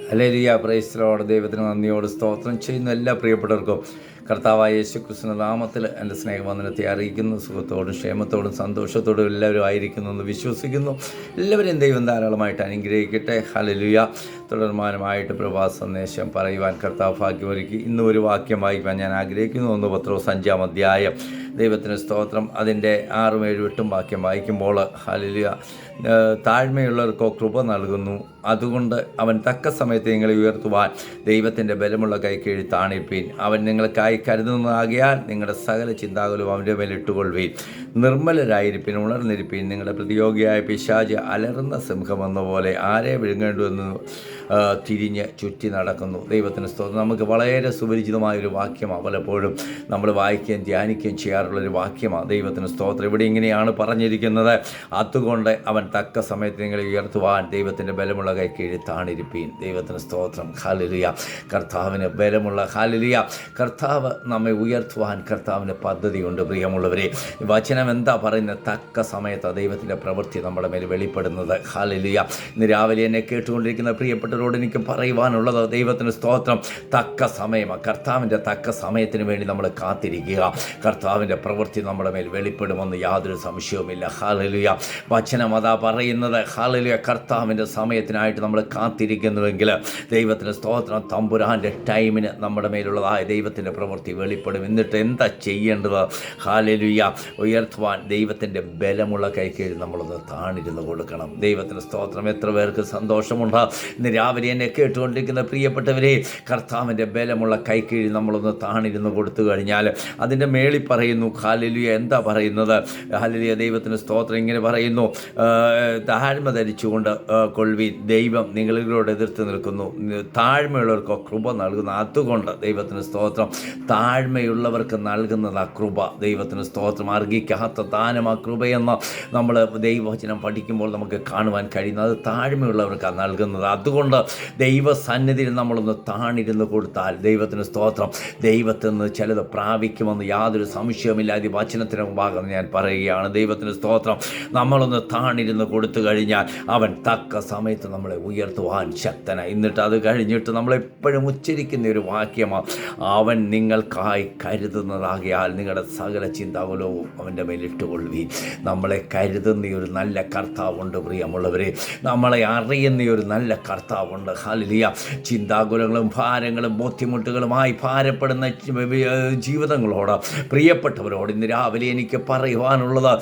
Hallelujah, praise Lord. ദൈവത്തിന് നന്ദിയോട് സ്തോത്രം ചെയ്യുന്ന എല്ലാ പ്രിയപ്പെട്ടവർക്കും കർത്താവായ യേശുക്രിസ്തുവിന്റെ നാമത്തിൽ എൻ്റെ സ്നേഹവന്ദനത്തെ അറിയിക്കുന്നു. സുഖത്തോടും ക്ഷേമത്തോടും സന്തോഷത്തോടും എല്ലാവരും ആയിരിക്കുന്നു എന്ന് വിശ്വസിക്കുന്നു. എല്ലാവരെയും ദൈവം ധാരാളമായിട്ട് അനുഗ്രഹിക്കട്ടെ. ഹല്ലേലൂയ. തുടർമാനമായിട്ട് പ്രഭാത സന്ദേശം പറയുവാൻ കർത്താവ് ഭാഗ്യമൊരുക്കി. ഇന്നും ഒരു വാക്യം വായിക്കാൻ ഞാൻ ആഗ്രഹിക്കുന്നു. 1 പത്രോസ് 5-ാം അധ്യായം. ദൈവത്തിന് സ്തോത്രം. അതിൻ്റെ 6, 7, 8 വാക്യം വായിക്കുമ്പോൾ ഹല്ലേലൂയ, താഴ്മയുള്ളവർക്കോ കൃപ നൽകുന്നു, അതുകൊണ്ട് അവൻ തക്ക സമയത്ത് നിങ്ങളെ ഉയർത്തുവാൻ ദൈവത്തിൻ്റെ ബലമുള്ള കൈക്കീഴിൽ താണിപ്പീൻ. അവൻ നിങ്ങൾക്കായി കരുതുന്നതാകിയാൽ നിങ്ങളുടെ സകല ചിന്താകുലവും അവൻ്റെ മേൽ ഇട്ടുകൊള്ളുവീൻ. നിർമ്മലരായിരിപ്പിൻ, ഉണർന്നിരിപ്പീൻ. നിങ്ങളുടെ പ്രതിയോഗിയായ പിശാച് അലറുന്ന സിംഹമെന്ന പോലെ ആരെ വിഴുങ്ങേണ്ടുവെന്ന് തിരിഞ്ഞ് ചുറ്റി നടക്കുന്നു. ദൈവത്തിന് സ്തോത്രം. നമുക്ക് വളരെ സുപരിചിതമായൊരു വാക്യമാണ്. പലപ്പോഴും നമ്മൾ വായിക്കുകയും ധ്യാനിക്കുകയും ചെയ്യാറുള്ളൊരു വാക്യമാണ്. ദൈവത്തിന് സ്തോത്രം. ഇവിടെ ഇങ്ങനെയാണ് പറഞ്ഞിരിക്കുന്നത്: അതുകൊണ്ട് അവൻ തക്ക സമയത്ത് നിങ്ങളെ ഉയർത്തുവാൻ ദൈവത്തിൻ്റെ ബലമുള്ള കൈക്കീഴിൽ താണിരിപ്പീൻ. ദൈവത്തിന് സ്തോത്രം. ഹല്ലേലൂയ. കർത്താവിന് ബലമുള്ള, ഹല്ലേലൂയ, കർത്താവ് നമ്മെ ഉയർത്തുവാൻ കർത്താവിന് പദ്ധതിയുണ്ട്. പ്രിയമുള്ളവരെ, വചനം എന്താ പറയുന്നത്? തക്ക സമയത്ത് ദൈവത്തിൻ്റെ പ്രവൃത്തി നമ്മുടെ മേൽ വെളിപ്പെടുന്നത്. ഹല്ലേലൂയ. ഇന്ന് രാവിലെ എന്നെ കേട്ടുകൊണ്ടിരിക്കുന്ന പ്രിയപ്പെട്ടവരോട് എനിക്ക് പറയുവാനുള്ളത്, ദൈവത്തിന് സ്തോത്രം, തക്ക സമയമാണ്. കർത്താവിൻ്റെ തക്ക സമയത്തിന് വേണ്ടി നമ്മൾ കാത്തിരിക്കുക. കർത്താവിൻ്റെ പ്രവൃത്തി നമ്മുടെ മേൽ വെളിപ്പെടുമെന്ന് യാതൊരു സംശയവുമില്ല. ഹല്ലേലൂയ. വചനം അതാ പറയുന്നത്. ഹല്ലേലൂയ. കർത്താവിൻ്റെ സമയത്തിനായിട്ട് നമ്മൾ കാത്തിരിക്കുന്നുവെങ്കിൽ ദൈവത്തിന് സ്തോത്രം, തമ്പുരാൻ്റെ ടൈമിന് നമ്മുടെ മേലുള്ളതായ ദൈവത്തിൻ്റെ പ്രവൃത്തി വെളിപ്പെടും. എന്നിട്ട് എന്താ ചെയ്യേണ്ടത്? ഹല്ലേലൂയ. ഉയർത്തുവാൻ ദൈവത്തിൻ്റെ ബലമുള്ള കൈക്കീഴിൽ നമ്മളൊന്ന് താണിരുന്ന് കൊടുക്കണം. ദൈവത്തിന് സ്തോത്രം. എത്ര പേർക്ക് സന്തോഷമുണ്ട് ഇന്ന് രാവിലെ എന്നെ കേട്ടുകൊണ്ടിരിക്കുന്ന പ്രിയപ്പെട്ടവരെ? കർത്താവിൻ്റെ ബലമുള്ള കൈക്കീഴിൽ നമ്മളൊന്ന് താണിരുന്ന് കൊടുത്തു കഴിഞ്ഞാൽ അതിൻ്റെ മേളിൽ പറയുന്നു. ഹല്ലേലൂയ. എന്താ പറയുന്നത്? ഹല്ലേലൂയ. ദൈവത്തിന് സ്തോത്രം. ഇങ്ങനെ പറയുന്നു: താഴ്മ ധരിച്ചുകൊണ്ട് കൊള്ളുവീൻ, ദൈവം നിങ്ങളോട് എതിർത്ത് നിൽക്കുന്നു, താഴ്മയുള്ളവർക്ക് കൃപ നൽകുന്നു. അതുകൊണ്ട് ദൈവത്തിന് സ്തോത്രം, താഴ്മയുള്ളവർക്ക് നൽകുന്നത് ആ കൃപ. ദൈവത്തിന് സ്തോത്രം. അർഹിക്കാത്ത ദാനം ആ കൃപയെന്ന് നമ്മൾ ദൈവവചനം പഠിക്കുമ്പോൾ നമുക്ക് കാണുവാൻ കഴിയുന്നത്. അത് താഴ്മയുള്ളവർക്കാണ് നൽകുന്നത്. അതുകൊണ്ട് ദൈവസന്നിധിയിൽ നമ്മളൊന്ന് താണിരുന്ന് കൊടുത്താൽ ദൈവത്തിന് സ്തോത്രം, ദൈവത്തിൽ നിന്ന് ചിലത് പ്രാപിക്കുമെന്ന് യാതൊരു സംശയവുമില്ലാതെ വചനത്തിന് മുമ്പാകെ ഞാൻ പറയുകയാണ്. ദൈവത്തിന് സ്തോത്രം. നമ്മളൊന്ന് താണിരുന്ന് കൊടുത്തു കഴിഞ്ഞാൽ അവൻ തക്ക സമയത്ത് നമ്മളെ ഉയർത്തുവാൻ ശക്തനാണ്. എന്നിട്ട് അത് കഴിഞ്ഞിട്ട് നമ്മളെപ്പോഴും ഉച്ചരിക്കുന്ന ഒരു വാക്യമാണ്: അവൻ നിങ്ങൾക്കായി കരുതുന്നതാകിയാൽ നിങ്ങളുടെ സകല ചിന്താകുലവും അവൻ്റെ മേലിട്ടുകൊള്ളുവീൻ. നമ്മളെ കരുതുന്ന ഒരു നല്ല കർത്താവുണ്ട്. പ്രിയമുള്ളവരെ, നമ്മളെ അറിയുന്ന ഒരു നല്ല കർത്താവുണ്ട്. ഹല്ലേലൂയ. ചിന്താകുലങ്ങളും ഭാരങ്ങളും ബുദ്ധിമുട്ടുകളുമായി ഭാരപ്പെടുന്ന ജീവിതങ്ങളോട്, പ്രിയപ്പെട്ടവരോട് ഇന്ന് രാവിലെ എനിക്ക് പറയുവാനുള്ളത്,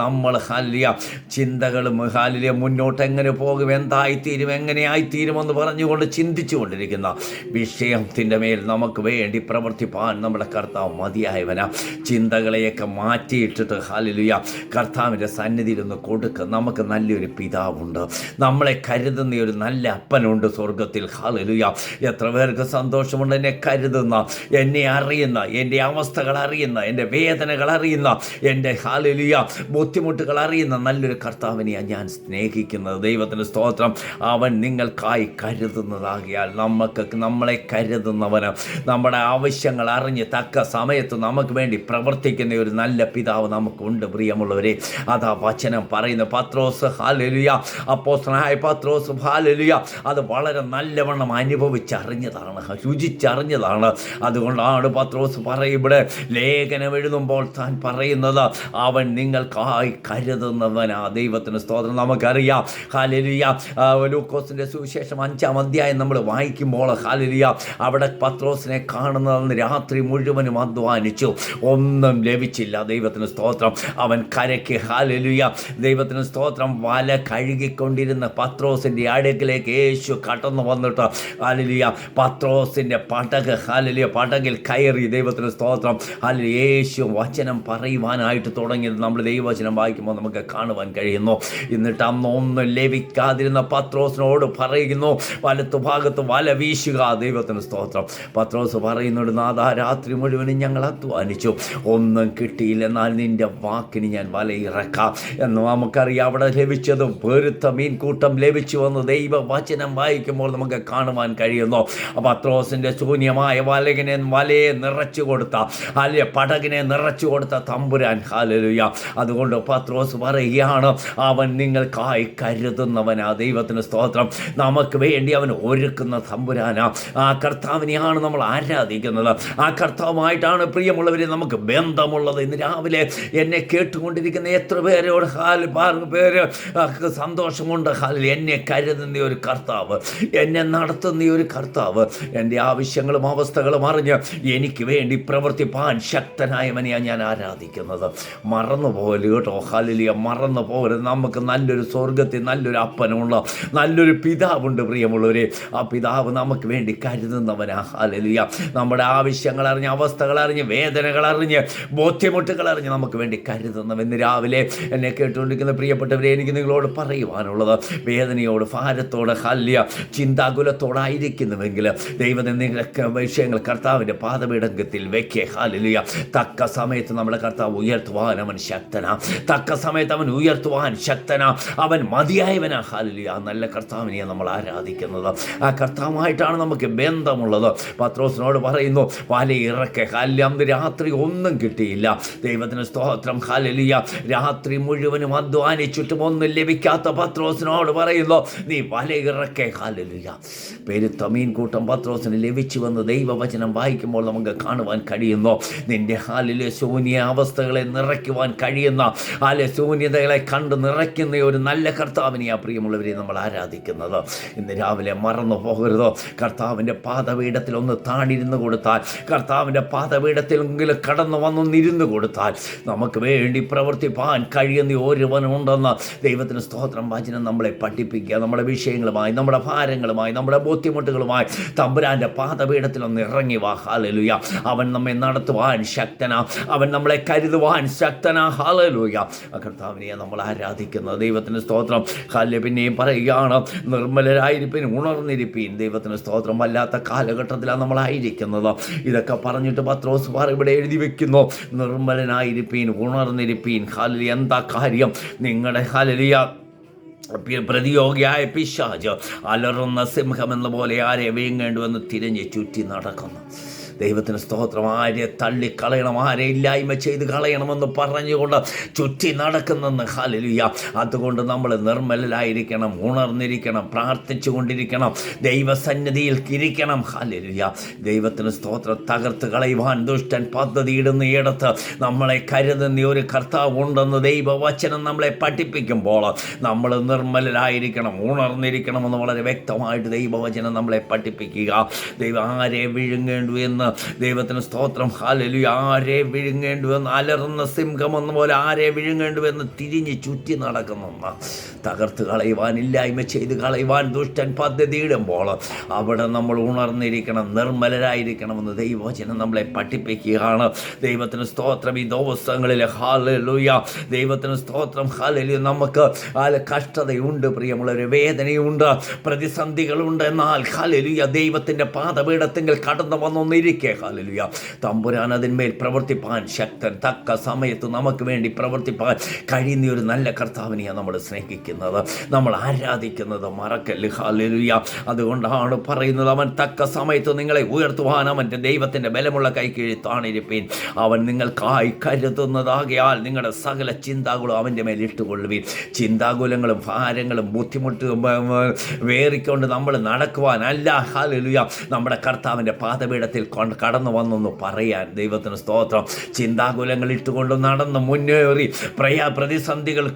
നമ്മൾ ഹല്ലേലൂയ ചിന്തകളും ഹല്ലേലൂയ മുന്നോട്ട് എങ്ങനെ പോകും, എന്തായിത്തീരും, എങ്ങനെയായിത്തീരുമെന്ന് പറഞ്ഞുകൊണ്ട് ചിന്തിച്ചു കൊണ്ടിരിക്കുന്ന വിഷയത്തിൻ്റെ മേൽ നമുക്ക് വേണ്ടി പ്രവർത്തിപ്പാൻ നമ്മുടെ കർത്താവ് മതിയായവനാ. ചിന്തകളെയൊക്കെ മാറ്റിയിട്ടിട്ട് ഹല്ലേലൂയ കർത്താവിൻ്റെ സന്നിധിയിലൊന്ന് കൊടുക്കുക. നമുക്ക് നല്ലൊരു പിതാവുണ്ട്, നമ്മളെ കരുതുന്ന ഒരു നല്ല അപ്പനുണ്ട് സ്വർഗത്തിൽ. ഹല്ലേലൂയ. എത്ര പേർക്ക് സന്തോഷമുണ്ട്? എന്നെ കരുതുന്ന, എന്നെ അറിയുന്ന, എൻ്റെ അവസ്ഥകൾ അറിയുന്ന, എൻ്റെ വേദനകൾ അറിയുന്ന, എൻ്റെ ഹല്ലേലൂയ ബുദ്ധിമുട്ടുകൾ അറിയുന്ന നല്ലൊരു കർത്താവിനെയാണ് ഞാൻ സ്നേഹിക്കുന്നത്. ദൈവത്തിന് സ്തോത്രം. അവൻ നിങ്ങൾക്കായി കരുതുന്നതാകിയാൽ നമ്മളെ കരുതുന്നവന്, നമ്മുടെ ആവശ്യങ്ങൾ അറിഞ്ഞ് തക്ക സമയത്ത് നമുക്ക് വേണ്ടി പ്രവർത്തിക്കുന്ന ഒരു നല്ല പിതാവ് നമുക്കുണ്ട്. പ്രിയമുള്ളവരെ, അതാ വചനം പറയുന്ന പത്രോസ്, ഹല്ലേലൂയ, അപ്പോസ്തലനായ പത്രോസ്, ഹല്ലേലൂയ, അത് വളരെ നല്ലവണ്ണം അനുഭവിച്ചറിഞ്ഞതാണ്, രുചിച്ചറിഞ്ഞതാണ്. അതുകൊണ്ടാണ് പത്രോസ് ഇവിടെ ലേഖനം എഴുതുമ്പോൾ താൻ പറയുന്നത്, അവൻ നിങ്ങൾക്കായി കരുതുന്നവനാ. ദൈവത്തിന് സ്തോത്രം. നമുക്കറിയാം, ഹല്ലേലൂയ, ലൂക്കോസിൻ്റെ സുവിശേഷം 5-ാം അധ്യായം നമ്മൾ വായിക്കുമ്പോൾ ഹല്ലേലൂയ, അവിടെ പത്രോസിനെ കാണുന്നതെന്ന് രാത്രി മുഴുവനും അധ്വാനിച്ചു, ഒന്നും ലഭിച്ചില്ല. ദൈവത്തിന് സ്തോത്രം. അവൻ കരയ്ക്ക്, ഹല്ലേലൂയ, ദൈവത്തിന് സ്തോത്രം, വല കഴുകിക്കൊണ്ടിരുന്ന പത്രോസിൻ്റെ അടുക്കിലേക്ക് യേശു കടന്നു വന്നിട്ട് ഹല്ലേലൂയ പത്രോസിൻ്റെ ഹല്ലേലൂയ പടകിൽ കയറി. ദൈവത്തിന് സ്തോത്രം. ഹല്ലേലൂയ. യേശു വചനം പറയുവാനായിട്ട് തുടങ്ങിയത് നമ്മൾ ദൈവവചനം വായിക്കുമ്പോൾ നമുക്ക് കാണുവാൻ കഴിയുന്നു. എന്നിട്ട് അന്നൊന്നും ലഭിക്കാതിരുന്ന പത്രോസിനോട് പറയുന്നു, വലത്തുഭാഗത്ത് വല വീശുക. ദൈവത്തിന് സ്തോത്രം. പത്രോസ് പറയുന്നുണ്ട്, നാഥാ, രാത്രി മുഴുവനും ഞങ്ങൾ അധ്വാനിച്ചു, ഒന്നും കിട്ടിയില്ല, എന്നാൽ നിൻ്റെ വാക്കിന് ഞാൻ വല ഇറക്കാം എന്ന്. നമുക്കറിയാം, അവിടെ ലഭിച്ചത് പെരുത്ത മീൻകൂട്ടം ലഭിച്ചുവെന്ന് എന്ന് ദൈവവചനം വായിക്കുമ്പോൾ നമുക്ക് കാണുവാൻ കഴിയുന്നു. പത്രോസിൻ്റെ ശൂന്യമായ വലയെ നിറച്ചു കൊടുത്ത പടകിനെ നിറച്ചു കൊടുത്ത തമ്പുരാൻ. ഹല്ലേലൂയ. അതുകൊണ്ട് പത്രോസ് പറയുകയാണ്, അവൻ നിങ്ങൾക്കായി കരുതുന്നവനാ. ദൈവത്തിന് സ്തോത്രം. നമുക്ക് വേണ്ടി അവൻ ഒരുക്കുന്ന തമ്പുരാനാ. ആ കർത്താവിനെയാണ് നമ്മൾ ആരാധിക്കുന്നത്. ആ കർത്താവുമായിട്ടാണ് പ്രിയമുള്ളവരെ നമുക്ക് ബന്ധമുള്ളത്. ഇന്ന് രാവിലെ എന്നെ കേട്ടുകൊണ്ടിരിക്കുന്ന എത്ര പേരോട് പേര് സന്തോഷമുണ്ട്. എന്നെ കരുതുന്ന ഒരു കർത്താവ്, എന്നെ നടത്തുന്ന ഒരു കർത്താവ്, എൻ്റെ ആവശ്യങ്ങളും അവസ്ഥകളും അറിഞ്ഞ് എനിക്ക് വേണ്ടി പ്രവർത്തിപ്പാൻ ശക്തനായവനെയാണ് ഞാൻ ആരാധിക്കുന്നത്. മറന്നുപോകല് കേട്ടോ. ഹല്ലേലൂയ. മറന്നു പോകരുത്. നമുക്ക് നല്ലൊരു സ്വർഗത്തിൽ നല്ലൊരു അപ്പനുള്ള നല്ലൊരു പിതാവുണ്ട് പ്രിയമുള്ളവരെ. ആ പിതാവ് നമുക്ക് വേണ്ടി കരുതുന്നവനാ. ഹല്ലേലൂയ. നമ്മുടെ ആവശ്യങ്ങൾ അറിഞ്ഞ്, അവസ്ഥകൾ അറിഞ്ഞ്, വേദനകൾ അറിഞ്ഞ്, ബോധ്യമുട്ടുകൾ അറിഞ്ഞ് നമുക്ക് വേണ്ടി കരുതുന്നവൻ. ഇന്ന് രാവിലെ എന്നെ കേട്ടുകൊണ്ടിരിക്കുന്ന പ്രിയപ്പെട്ടവരെ, എനിക്ക് നിങ്ങളോട് പറയുവാനുള്ളത്, വേദനയോട്, ഭാരത്തോട്, ചിന്താകുലത്തോടായിരിക്കുന്നുവെങ്കിൽ ദൈവത്തെ നിങ്ങളൊക്കെ വിഷയങ്ങൾ കർത്താവിൻ്റെ പാദപീഠത്തിൽ വെക്കേ. ഹല്ലേലൂയ. തക്ക സമയത്ത് നമ്മുടെ കർത്താവ് ഉയർത്തുവാൻ അവൻ ശക്തനാ. തക്ക സമയത്ത് അവൻ ഉയർത്തുവാൻ ശക്തനാ. അവൻ മതിയായവനാ. ഹല്ലേലൂയ. ആ നല്ല കർത്താവിനെ നമ്മൾ ആരാധിക്കുന്നത്. ആ കർത്താവുമായിട്ടാണ് നമുക്ക് ബന്ധമുള്ളത്. പത്രോസിനോട് പറയുന്നു, വലയിറക്കെ. അന്ന് രാത്രി ഒന്നും കിട്ടിയില്ല. ദൈവത്തിന് സ്തോത്രം. ഹല്ലേലൂയ. രാത്രി മുഴുവനും അധ്വാനിച്ചിട്ടും ഒന്നും ലഭിക്കാത്ത പത്രോസിനോട് പറയുന്നു, നീ വലയിറക്കെ. ഹല്ലേലൂയ. പെരുത്ത മീൻകൂട്ടം പത്രോസിന് ലഭിച്ചുവെന്ന് ദൈവവചനം വായിക്കുമ്പോൾ നമുക്ക് കാണുവാൻ കഴിയുന്നു. നിന്റെ ശൂന്യ അവസ്ഥകളെ നിറയ്ക്കുവാൻ കഴിയുന്ന ശൂന്യതകളെ കണ്ട് നിറയ്ക്കുന്ന ഒരു നല്ല കർത്താവിനെയാ പ്രിയമുള്ളവരെ നമ്മൾ ആരാധിക്കുന്നത്. ഇന്ന് രാവിലെ മറന്നു പോകരുതോ. കർത്താവിൻ്റെ പാദപീഠത്തിൽ ഒന്ന് താണിരുന്ന് കൊടുത്താൽ, കർത്താവിൻ്റെ പാദപീഠത്തിലെങ്കിലും കടന്നു വന്നൊന്നിരുന്ന് കൊടുത്താൽ നമുക്ക് വേണ്ടി പ്രവർത്തിപ്പാൻ കഴിയുന്ന ഒരുവനുണ്ടെന്ന് ദൈവത്തിന് സ്തോത്രം. വചനം നമ്മളെ പഠിപ്പിക്കുക. നമ്മുടെ വിഷയങ്ങളുമായി, നമ്മുടെ ഭാരങ്ങളുമായി, നമ്മുടെ ബുദ്ധിമുട്ടുകളുമായി തമ്പുരാൻ്റെ പാദപീഠത്തിൽ ഒന്ന് ഇറങ്ങി വാ. ഹല്ലേലൂയ. അവൻ നമ്മെ നടത്തുവാൻ ശക്തനാ. അവൻ നമ്മളെ കരുതുവാൻ ശക്തനാ. ഹല്ലേലൂയ. ആ കർത്താവിനെ നമ്മൾ ആരാധിക്കുന്നത്. ദൈവത്തിന് സ്തോത്രം. പിന്നെയും പറയുകയാണ്, നിർമ്മലരായിരിപ്പീൻ, ഉണർന്നിരിപ്പീൻ. ദൈവത്തിന് സ്തോത്രം. വല്ലാത്ത കാലഘട്ടത്തിലാണ് നമ്മളായിരിക്കുന്നത്. ഇതൊക്കെ പറഞ്ഞിട്ട് പത്രോസ് ഇവിടെ എഴുതി വെക്കുന്നു, നിർമ്മലനായിരിപ്പീൻ, ഉണർന്നിരിപ്പീൻ. ഹല്ലേലൂയ. എന്താ കാര്യം? നിങ്ങളുടെ ഹല്ലേലൂയ പ്രതിയോഗിയായ പിശാച് അലറുന്ന സിംഹമെന്ന പോലെ ആരെ വീങ്ങേണ്ടുവെന്ന് തിരഞ്ഞ് ചുറ്റി നടക്കുന്നു. ദൈവത്തിന് സ്തോത്രം. ആരെ തള്ളിക്കളയണം, ആരെ ഇല്ലായ്മ ചെയ്ത് കളയണമെന്ന് പറഞ്ഞുകൊണ്ട് ചുറ്റി നടക്കുന്നെന്ന്. ഹല്ലേലൂയ. അതുകൊണ്ട് നമ്മൾ നിർമ്മലരായിരിക്കണം, ഉണർന്നിരിക്കണം, പ്രാർത്ഥിച്ചു കൊണ്ടിരിക്കണം, ദൈവസന്നിധിയിൽ ഇരിക്കണം. ഹല്ലേലൂയ. ദൈവത്തിന് സ്തോത്രം. തകർത്ത് കളയുവാൻ ദുഷ്ടൻ പദ്ധതിയിടുന്ന ഇടത്ത് നമ്മളെ കരുതുന്ന ഒരു കർത്താവ് ഉണ്ടെന്ന് ദൈവവചനം നമ്മളെ പഠിപ്പിക്കുമ്പോൾ നമ്മൾ നിർമ്മലരായിരിക്കണം, ഉണർന്നിരിക്കണമെന്ന് വളരെ വ്യക്തമായിട്ട് ദൈവവചനം നമ്മളെ പഠിപ്പിക്കുക. ദൈവം ആരെ വിഴുങ്ങേണ്ടു എന്ന് ദൈവത്തിന് സ്തോത്രം. ഹല്ലേലൂയ. ആരെ വിഴുങ്ങേണ്ടുവെന്ന്, അലറുന്ന സിംഹമെന്ന പോലെ ആരെ വിഴുങ്ങേണ്ടുവെന്ന് തിരിഞ്ഞ് ചുറ്റി നടക്കുന്ന, തകർത്ത് കളയുവാൻ, ഇല്ലായ്മ ചെയ്ത് കളയുവാൻ ദുഷ്ടൻ പദ്ധതിയിടുമ്പോൾ അവിടെ നമ്മൾ ഉണർന്നിരിക്കണം, നിർമ്മലരായിരിക്കണമെന്ന് ദൈവവചനം നമ്മളെ പഠിപ്പിക്കുകയാണ്. ദൈവത്തിന് സ്തോത്രം. ഈ ദിവസങ്ങളിൽ ഹല്ലേലൂയ, ദൈവത്തിന് സ്തോത്രം. ഹല്ലേലൂയ. നമുക്ക് കഷ്ടതയുണ്ട് പ്രിയമുള്ളവർ, വേദനയുണ്ട്, പ്രതിസന്ധികളുണ്ട്. എന്നാൽ ഹല്ലേലൂയ, ദൈവത്തിൻ്റെ പാദപീഠത്തിൽ കടന്നു വന്നൊന്നിരിക്കുക. ഹല്ലേലൂയ. തമ്പുരാൻ അതിന്മേൽ പ്രവർത്തിപ്പാൻ ശക്തൻ. തക്ക സമയത്ത് നമുക്ക് വേണ്ടി പ്രവർത്തിപ്പാൻ കഴിയുന്ന ഒരു നല്ല കർത്താവിനെയാണ് നമ്മൾ സ്നേഹിക്കുന്നത്, നമ്മൾ ആരാധിക്കുന്നത്. മറക്കല്ല്. ഹല്ലേലൂയ. അതുകൊണ്ടാണ് പറയുന്നത്, അവൻ തക്ക സമയത്ത് നിങ്ങളെ ഉയർത്തുവാൻ അവൻ്റെ ദൈവത്തിൻ്റെ ബലമുള്ള കൈക്കീഴിൽ താണിരിപ്പീൻ. അവൻ നിങ്ങൾക്കായി കരുതുന്നതാകയാൽ നിങ്ങളുടെ സകല ചിന്താകുളം അവൻ്റെ മേൽ ഇട്ടുകൊള്ളുവീൻ. ചിന്താകുലങ്ങളും ഭാരങ്ങളും ബുദ്ധിമുട്ടും വേറിക്കൊണ്ട് നമ്മൾ നടക്കുവാനല്ല. ഹല്ലേലൂയ. നമ്മുടെ കർത്താവിൻ്റെ പാദപീഠത്തിൽ കടന്നു വന്നൊന്ന് പറയാൻ. ദൈവത്തിന് സ്തോത്രം. ചിന്താകുലങ്ങൾ ഇട്ടുകൊണ്ട് നടന്ന് മുന്നേറി പ്രതിസന്ധികൾ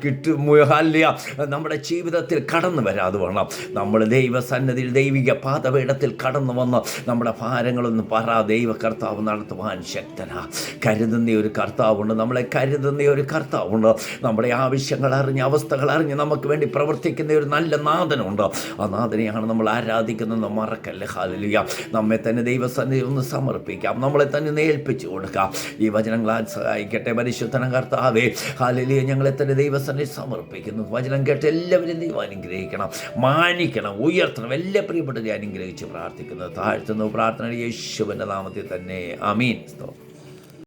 നമ്മുടെ ജീവിതത്തിൽ കടന്നു വരാതെ വേണം. നമ്മൾ ദൈവസന്നിധിയിൽ, ദൈവിക പാദപീഠത്തിൽ കടന്നു വന്ന് നമ്മുടെ ഭാരങ്ങളൊന്നും ദൈവ കർത്താവ് നടത്തുവാൻ ശക്തനാ. കരുതുന്ന ഒരു കർത്താവുണ്ട്, നമ്മളെ കരുതുന്ന ഒരു കർത്താവുണ്ട്. നമ്മുടെ ആവശ്യങ്ങൾ അറിഞ്ഞ്, അവസ്ഥകൾ അറിഞ്ഞ് നമുക്ക് വേണ്ടി പ്രവർത്തിക്കുന്ന ഒരു നല്ല നാഥനുണ്ട്. ആ നാഥനെയാണ് നമ്മൾ ആരാധിക്കുന്നത്. മറക്കല്ലേ. ഹല്ലേലൂയ. നമ്മെ തന്നെ ദൈവസന്നിധി ഒന്ന് സമർപ്പിക്കാം, നമ്മളെ തന്നെ ഏൽപ്പിച്ചു കൊടുക്കാം. ഈ വചനങ്ങളാൽ സഹായിക്കട്ടെ. പരിശുദ്ധന കർത്താവേ, ഹല്ലേലൂയ, ഞങ്ങളെ തന്നെ ദൈവസന്നിധി സമർപ്പിക്കുന്നു. വചനം കേട്ട് എല്ലാവരും ദൈവം അനുഗ്രഹിക്കണം, മാനിക്കണം, ഉയർത്തണം. എല്ലാ പ്രിയപ്പെട്ടവരെ അനുഗ്രഹിച്ച് പ്രാർത്ഥിക്കുന്നു, താഴ്ത്തുന്നു. പ്രാർത്ഥന യേശുവിൻ്റെ നാമത്തിൽ തന്നെ. ആമീൻ.